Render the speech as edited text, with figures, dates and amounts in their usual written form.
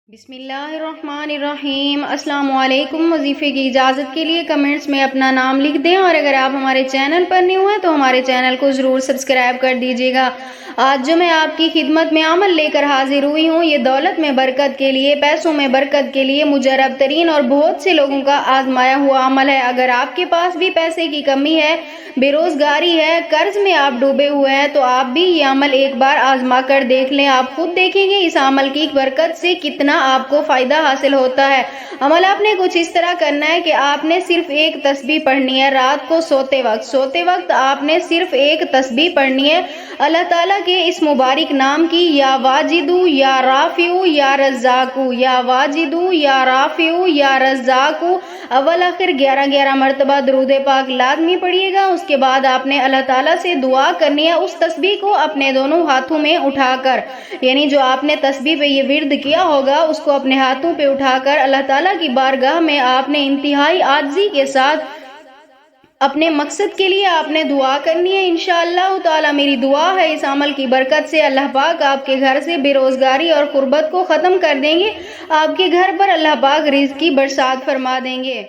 بسم اللہ الرحمن الرحیم۔ السلام علیکم۔ وظیفے کی اجازت کے لیے کمنٹس میں اپنا نام لکھ دیں، اور اگر آپ ہمارے چینل پر نیو ہیں تو ہمارے چینل کو ضرور سبسکرائب کر دیجیے گا۔ آج جو میں آپ کی خدمت میں عمل لے کر حاضر ہوئی ہوں، یہ دولت میں برکت کے لیے، پیسوں میں برکت کے لیے مجرب ترین اور بہت سے لوگوں کا آزمایا ہوا عمل ہے۔ اگر آپ کے پاس بھی پیسے کی کمی ہے، بے روزگاری ہے، قرض میں آپ ڈوبے ہوئے ہیں، تو آپ بھی یہ عمل ایک بار آزما کر دیکھ لیں۔ آپ خود دیکھیں گے اس عمل کی برکت سے کتنا آپ کو فائدہ حاصل ہوتا ہے۔ عمل آپ نے کچھ اس طرح کرنا ہے کہ آپ نے صرف ایک تسبیح پڑھنی ہے۔ رات کو سوتے وقت آپ نے صرف ایک تسبیح پڑھنی ہے، اللہ تعالیٰ کے اس مبارک نام کی، یا واجدو یا رافعو یا رزاقو، یا واجدو یا رافعو یا رزاقو۔ اول آخر 11 مرتبہ درود پاک لازمی پڑھیے گا۔ اس کے بعد آپ نے اللہ تعالیٰ سے دعا کرنی ہے، اس تسبیح کو اپنے دونوں ہاتھوں میں اٹھا کر، یعنی جو آپ نے تسبیح پہ یہ ورد کیا ہوگا اس کو اپنے ہاتھوں پہ اٹھا کر اللہ تعالیٰ کی بارگاہ میں آپ نے انتہائی عاجزی کے ساتھ اپنے مقصد کے لیے آپ نے دعا کرنی ہے۔ انشاءاللہ تعالی میری دعا ہے اس عمل کی برکت سے اللہ پاک آپ کے گھر سے بے روزگاری اور غربت کو ختم کر دیں گے، آپ کے گھر پر اللہ پاک رزق کی برسات فرما دیں گے۔